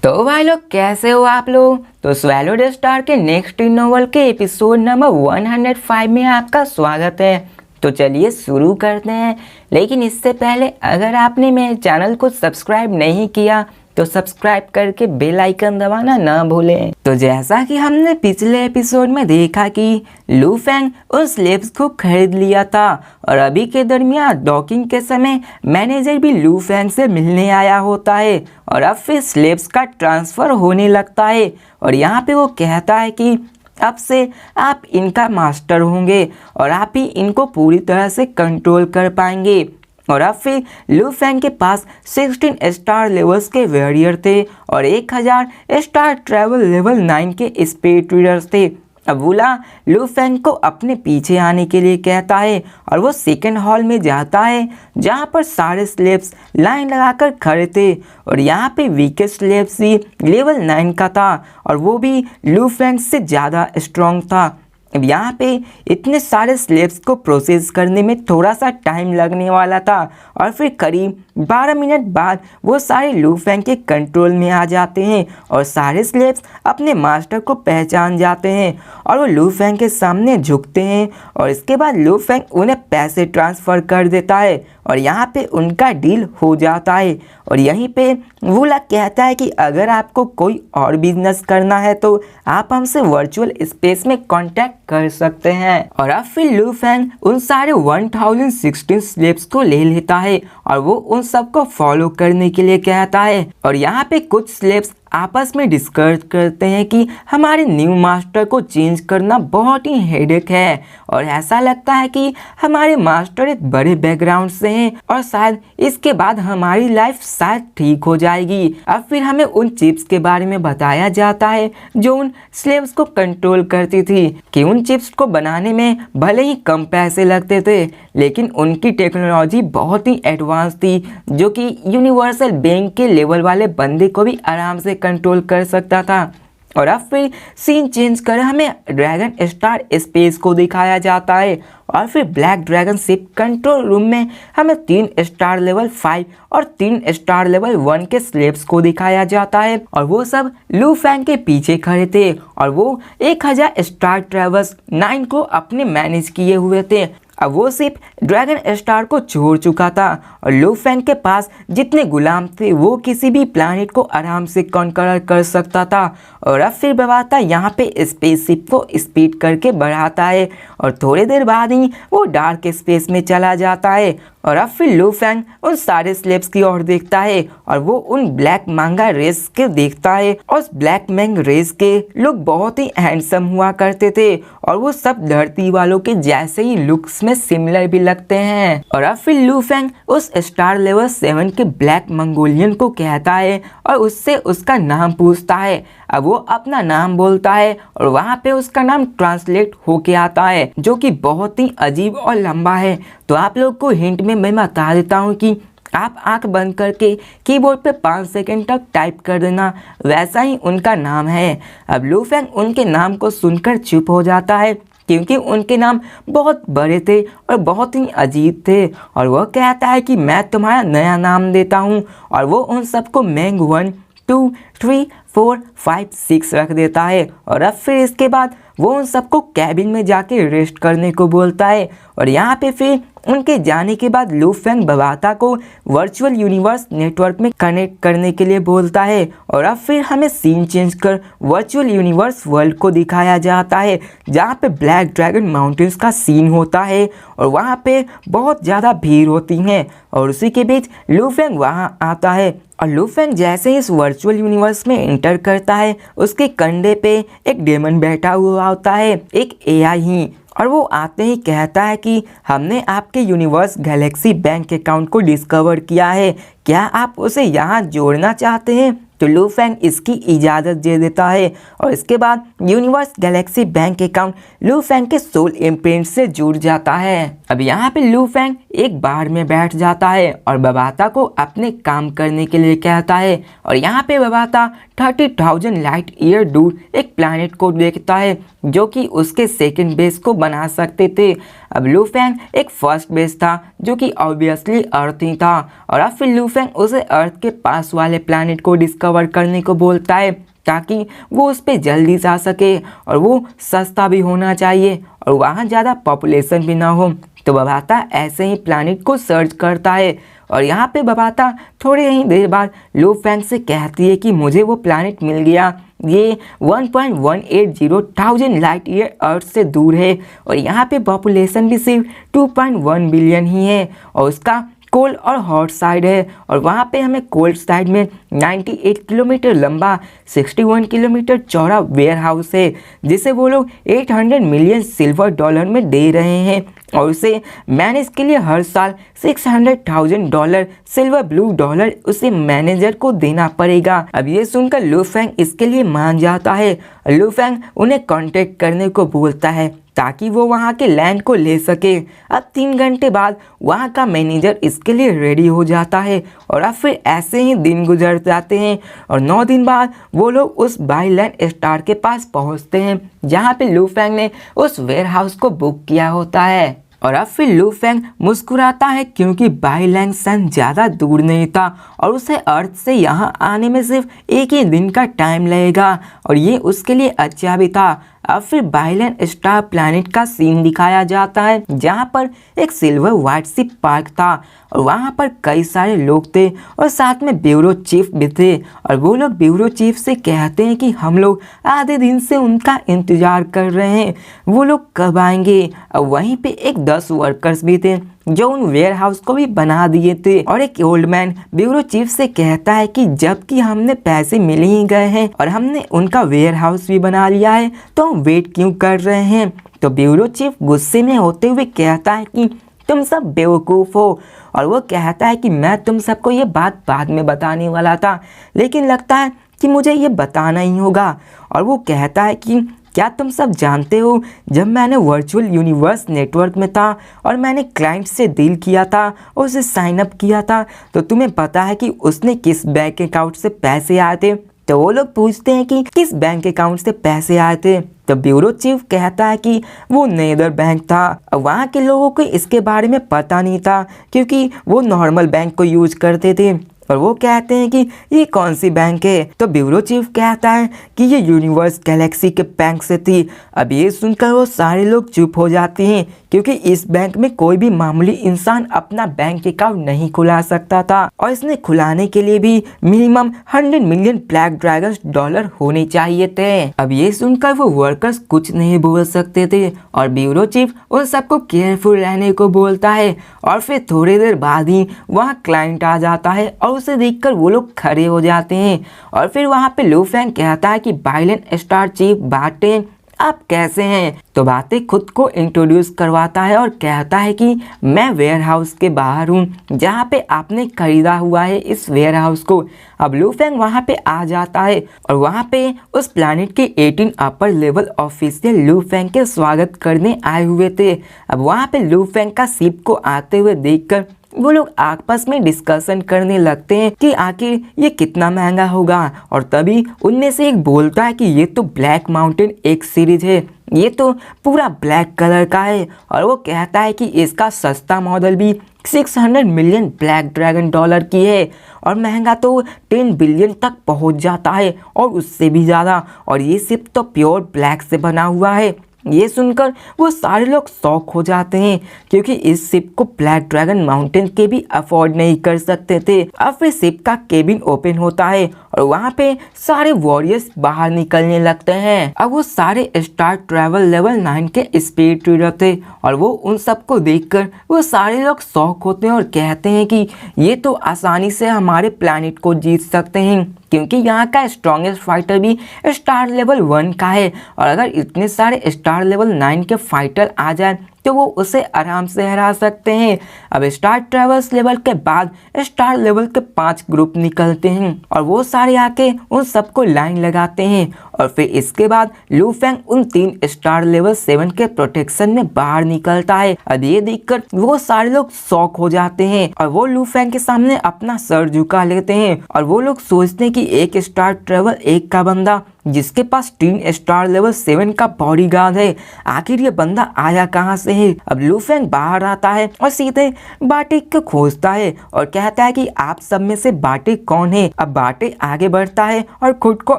तो भाई लोग कैसे हो आप लोग। तो स्वैलो द स्टार के नेक्स्ट नॉवल के एपिसोड नंबर 105 में आपका स्वागत है। तो चलिए शुरू करते हैं, लेकिन इससे पहले अगर आपने मेरे चैनल को सब्सक्राइब नहीं किया तो सब्सक्राइब करके बेल आइकन दबाना ना भूलें। तो जैसा कि हमने पिछले एपिसोड में देखा कि लू फेंग उन स्लेब्स को खरीद लिया था और अभी के दरमियान डॉकिंग के समय मैनेजर भी लू फेंग से मिलने आया होता है और अब फिर स्लेब्स का ट्रांसफ़र होने लगता है और यहाँ पे वो कहता है कि अब से आप इनका मास्टर होंगे और आप ही इनको पूरी तरह से कंट्रोल कर पाएंगे। और अब फिर लू फेंग के पास 16 स्टार लेवल्स के वॉरियर थे और 1000 स्टार ट्रैवल लेवल 9 के स्पीड रीडर्स थे। अब वुला लू फेंग को अपने पीछे आने के लिए कहता है और वो सेकेंड हॉल में जाता है जहाँ पर सारे स्लेब्स लाइन लगाकर खड़े थे और यहाँ पे वीकेस्ट स्लेब्स ही लेवल 9 का था और वो भी लू फेंग से ज़्यादा स्ट्रॉन्ग था। अब यहाँ पे इतने सारे स्लेब्स को प्रोसेस करने में थोड़ा सा टाइम लगने वाला था और फिर करीब 12 मिनट बाद वो सारे लू फेंग के कंट्रोल में आ जाते हैं और सारे स्लेब्स अपने मास्टर को पहचान जाते हैं और वो लू फेंग के सामने झुकते हैं और इसके बाद लू फेंग उन्हें पैसे ट्रांसफ़र कर देता है और यहाँ पे उनका डील हो जाता है। और यहीं पे वुला कहता है कि अगर आपको कोई और बिजनेस करना है तो आप हमसे वर्चुअल स्पेस में कांटेक्ट कर सकते हैं। और अब फिर लू फेंग उन सारे 1016 स्लेब्स को ले लेता है और वो उन सबको फॉलो करने के लिए कहता है और यहाँ पे कुछ स्लेब्स आपस में डिस्कस करते हैं कि हमारे न्यू मास्टर को चेंज करना बहुत ही हेडेक है और ऐसा लगता है कि हमारे मास्टर एक बड़े बैकग्राउंड से हैं और शायद इसके बाद हमारी लाइफ शायद ठीक हो जाएगी। अब फिर हमें उन चिप्स के बारे में बताया जाता है जो उन स्लेव्स को कंट्रोल करती थी कि उन चिप्स को बनाने में भले ही कम पैसे लगते थे लेकिन उनकी टेक्नोलॉजी बहुत ही एडवांस थी जो कि यूनिवर्सल बैंक के लेवल वाले बंदे को भी आराम से कंट्रोल कर सकता था। और अब फिर सीन चेंज कर हमें ड्रैगन स्टार स्पेस को दिखाया जाता है और फिर black dragon ship control room में हमें 3 स्टार लेवल 5 और 3 स्टार लेवल 1 के स्लेब्स को दिखाया जाता है और वो सब लू फेंग के पीछे खड़े थे और वो 1000 स्टार ट्रैवल्स 9 को अपने मैनेज किए हुए थे। अब वो सिर्फ ड्रैगन स्टार को छोड़ चुका था और लू फेंग के पास जितने गुलाम थे वो किसी भी प्लानिट को आराम से कॉन्कर कर सकता था। और अब फिर बवाता यहाँ पे स्पेसशिप को स्पीड करके बढ़ाता है और थोड़ी देर बाद ही वो डार्क स्पेस में चला जाता है। और अब फिर लू फेंग उन सारे स्लेब्स की ओर देखता है और वो उन ब्लैक मांगा रेस के देखता है और उस ब्लैक मैंग रेस के लोग बहुत ही हैंडसम हुआ करते थे और वो सब धरती वालों के जैसे ही लुक्स में सिमिलर भी लगते हैं। और अब फिर लू फेंग उस स्टार लेवल 7 के ब्लैक मंगोलियन को कहता है और उससे उसका नाम पूछता है। अब वो अपना नाम बोलता है और वहाँ पे उसका नाम ट्रांसलेट होके आता है जो कि बहुत ही अजीब और लंबा है। तो आप लोग को हिंट में मैं बता देता हूँ कि आप आंख बंद करके कीबोर्ड पे 5 सेकंड तक टाइप कर देना, वैसा ही उनका नाम है। अब लू फेंग उनके नाम को सुनकर चुप हो जाता है क्योंकि उनके नाम बहुत बड़े थे और बहुत ही अजीब थे और वह कहता है कि मैं तुम्हारा नया नाम देता हूँ और वो उन सबको मैंग 1 2 3 4 5 6 रख देता है। और अब फिर इसके बाद वो उन सबको कैबिन में जाके रेस्ट करने को बोलता है और यहाँ पे फिर उनके जाने के बाद लू फेंग बवाता को वर्चुअल यूनिवर्स नेटवर्क में कनेक्ट करने के लिए बोलता है। और अब फिर हमें सीन चेंज कर वर्चुअल यूनिवर्स वर्ल्ड को दिखाया जाता है जहाँ पे ब्लैक ड्रैगन माउंटेन्स का सीन होता है और वहाँ पे बहुत ज़्यादा भीड़ होती है और उसी के बीच लू फेंग वहाँ आता है और लू फेंग जैसे ही इस वर्चुअल यूनिवर्स में एंटर करता है उसके कंधे पे एक डेमन बैठा हुआ होता है, एक एआई ही, और वो आते ही कहता है कि हमने आपके यूनिवर्स गैलेक्सी बैंक अकाउंट को डिस्कवर किया है, क्या आप उसे यहाँ जोड़ना चाहते हैं। तो लू फेंग इसकी इजाज़त दे देता है और इसके बाद यूनिवर्स गैलेक्सी बैंक अकाउंट लू फेंग के सोल इम्प्रिंट से जुड़ जाता है। अब यहाँ पे लू फेंग एक बार में बैठ जाता है और बबाता को अपने काम करने के लिए कहता है और यहाँ पे बबाता 30,000 लाइट ईयर दूर एक प्लैनेट को देखता है जो कि उसके सेकंड बेस को बना सकते थे। अब लू फेंग एक फर्स्ट बेस था जो कि ऑब्वियसली अर्थ ही था और अब फिर लू फेंग उसे अर्थ के पास वाले प्लैनेट को डिस्कवर करने को बोलता है ताकि वो उस पर जल्दी जा सके और वो सस्ता भी होना चाहिए और वहाँ ज़्यादा पॉपुलेशन भी ना हो। तो बबाता ऐसे ही प्लैनेट को सर्च करता है और यहाँ पे बबाता थोड़ी ही देर बाद लू फेंग से कहती है कि मुझे वो प्लैनेट मिल गया, ये 1.180,000 लाइट ईयर अर्थ से दूर है और यहाँ पे पॉपुलेशन भी सिर्फ 2.1 बिलियन ही है और उसका कोल्ड और हॉट साइड है और वहाँ पे हमें कोल्ड साइड में 98 किलोमीटर लंबा 61 किलोमीटर चौड़ा वेयर हाउस है जिसे वो लोग 800 मिलियन सिल्वर डॉलर में दे रहे हैं और उसे मैनेज के लिए हर साल $600,000 सिल्वर ब्लू डॉलर उसे मैनेजर को देना पड़ेगा। अब ये सुनकर लू फेंग इसके लिए मान जाता है। लू फेंग उन्हें कांटेक्ट करने को बोलता है ताकि वो वहाँ के लैंड को ले सके। अब 3 घंटे बाद वहाँ का मैनेजर इसके लिए रेडी हो जाता है और अब फिर ऐसे ही दिन गुजर जाते हैं और 9 दिन बाद वो लोग उस बाईलैंड स्टार के पास पहुँचते हैं जहाँ पे लू फेंग ने उस वेयर हाउस को बुक किया होता है। और अब फिर लू फेंग मुस्कुराता है क्योंकि बाईलैंड सन ज़्यादा दूर नहीं था और उसे अर्थ से यहाँ आने में सिर्फ एक ही दिन का टाइम लगेगा और ये उसके लिए अच्छा भी था। अब फिर बाईलैंड स्टार प्लैनेट का सीन दिखाया जाता है जहाँ पर एक सिल्वर व्हाइट शिप पार्क था और वहाँ पर कई सारे लोग थे और साथ में ब्यूरो चीफ भी थे और वो लोग ब्यूरो चीफ से कहते हैं कि हम लोग आधे दिन से उनका इंतज़ार कर रहे हैं, वो लोग कब आएंगे। और वहीं पे एक 10 वर्कर्स भी थे जो उन वेयर हाउस को भी बना दिए थे और एक ओल्ड मैन ब्यूरो चीफ से कहता है कि जबकि हमने पैसे मिल ही गए हैं और हमने उनका वेयर हाउस भी बना लिया है तो हम वेट क्यों कर रहे हैं। तो ब्यूरो चीफ गुस्से में होते हुए कहता है कि तुम सब बेवकूफ़ हो और वो कहता है कि मैं तुम सबको ये बात बाद में बताने वाला था लेकिन लगता है कि मुझे ये बताना ही होगा। और वो कहता है कि क्या तुम सब जानते हो जब मैंने वर्चुअल यूनिवर्स नेटवर्क में था और मैंने क्लाइंट से डील किया था और उसे साइन अप किया था तो तुम्हें पता है कि उसने किस बैंक अकाउंट से पैसे आए थे। तो वो लोग पूछते हैं कि किस बैंक अकाउंट से पैसे आए थे। तो ब्यूरो चीफ कहता है कि वो नेदर बैंक था। वहाँ के लोगों को इसके बारे में पता नहीं था क्योंकि वो नॉर्मल बैंक को यूज करते थे और वो कहते हैं कि ये कौन सी बैंक है। तो ब्यूरो चीफ कहता है कि ये यूनिवर्स गैलेक्सी के बैंक से थी। अब ये सुनकर वो सारे लोग चुप हो जाते हैं क्योंकि इस बैंक में कोई भी मामूली इंसान अपना बैंक अकाउंट नहीं खुला सकता था और इसने खुलाने के लिए भी minimum 100 million black dragon dollar होने चाहिए थे। अब ये सुनकर वो वर्कर्स कुछ नहीं बोल सकते थे और ब्यूरो चीफ उन सबको केयरफुल रहने को बोलता है और फिर थोड़ी देर बाद ही वहाँ क्लाइंट आ जाता है और उसे देखकर वो लोग खड़े हो जाते हैं और फिर वहाँ पे लू फेंग कहता है कि बाईलैंड स्टार चीफ बाटे आप कैसे हैं। तो बातें खुद को इंट्रोड्यूस करवाता है और कहता है कि मैं वेयर हाउस के बाहर हूँ जहाँ पे आपने खरीदा हुआ है इस वेयर हाउस को। अब लू फेंग वहाँ पे आ जाता है और वहाँ पे उस प्लैनेट के 18 अपर लेवल ऑफिशियल लू फेंग के स्वागत करने आए हुए थे। अब वहाँ पे लू फेंग का शिप को आते हुए देखकर वो लोग आपस में डिस्कशन करने लगते हैं कि आखिर ये कितना महंगा होगा और तभी उनमें से एक बोलता है कि ये तो ब्लैक माउंटेन एक सीरीज है, ये तो पूरा ब्लैक कलर का है और वो कहता है कि इसका सस्ता मॉडल भी 600 मिलियन ब्लैक ड्रैगन डॉलर की है और महंगा तो 10 बिलियन तक पहुंच जाता है और उससे भी ज़्यादा और ये सिर्फ तो प्योर ब्लैक से बना हुआ है। ये सुनकर वो सारे लोग शॉक हो जाते हैं क्योंकि इस शिप को ब्लैक ड्रैगन माउंटेन के भी अफोर्ड नहीं कर सकते थे। अब फिर शिप का केबिन ओपन होता है और वहाँ पे सारे वॉरियर्स बाहर निकलने लगते हैं। अब वो सारे स्टार ट्रैवल लेवल 9 के स्पीड रीडर थे और वो उन सबको देखकर वो सारे लोग शॉक होते हैं और कहते हैं कि ये तो आसानी से हमारे प्लैनेट को जीत सकते हैं क्योंकि यहाँ का स्ट्रॉन्गेस्ट फाइटर भी स्टार लेवल 1 का है और अगर इतने सारे स्टार लेवल 9 के फाइटर आ जाए तो वो उसे आराम से हरा सकते हैं। अब स्टार ट्रेवल्स लेवल के बाद स्टार लेवल के 5 ग्रुप निकलते हैं और वो सारे आके उन सबको लाइन लगाते हैं और फिर इसके बाद लू फेंग उन 3 स्टार लेवल 7 के प्रोटेक्शन में बाहर निकलता है। अब ये देखकर वो सारे लोग शॉक हो जाते हैं और वो लू फेंग के सामने अपना सर झुका लेते हैं और वो लोग सोचते हैं कि एक स्टार ट्रेवल 1 का बंदा जिसके पास 3 स्टार लेवल 7 का बॉडीगार्ड है, आखिर ये बंदा आया कहाँ से है। अब लू फेंग बाहर आता है और सीधे बाटिक को खोजता है और कहता है कि आप सब में से बाटिक कौन है। अब बाटिक आगे बढ़ता है और खुद को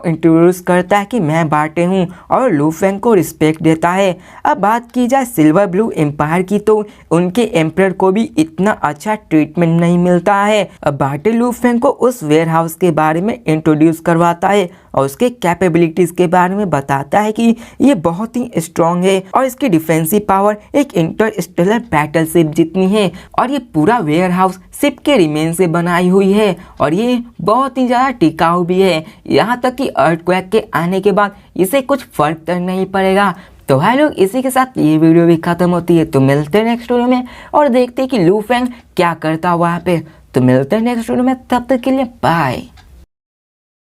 इंट्रोड्यूस करता है कि मैं बाटे हूँ और लू फेंग को रिस्पेक्ट देता है। अब बात की जाए सिल्वर ब्लू एम्पायर की तो उनके एम्परर को भी इतना अच्छा ट्रीटमेंट नहीं मिलता है। अब बाटे लू फेंग को उस वेयर हाउस के बारे में इंट्रोड्यूस करवाता है और उसके कैपेबिलिटीज के बारे में बताता है कि ये बहुत ही स्ट्रॉन्ग है और इसकी डिफेंसिव पावर एक इंटरस्टेलर बैटलशिप जितनी है और ये पूरा वेयर हाउस शिप के रिमेन से बनाई हुई है और ये बहुत ही ज़्यादा टिकाऊ भी है। यहाँ तक कि अर्थक्वेक के आने के बाद इसे कुछ फर्क तक नहीं पड़ेगा। तो भाई लोग इसी के साथ ये वीडियो भी खत्म होती है। तो मिलते हैं नेक्स्ट वीडियो में और देखते हैं कि लू फेंग क्या करता वहाँ पे। तो मिलते हैं नेक्स्ट वीडियो में, तब तक के लिए बाय।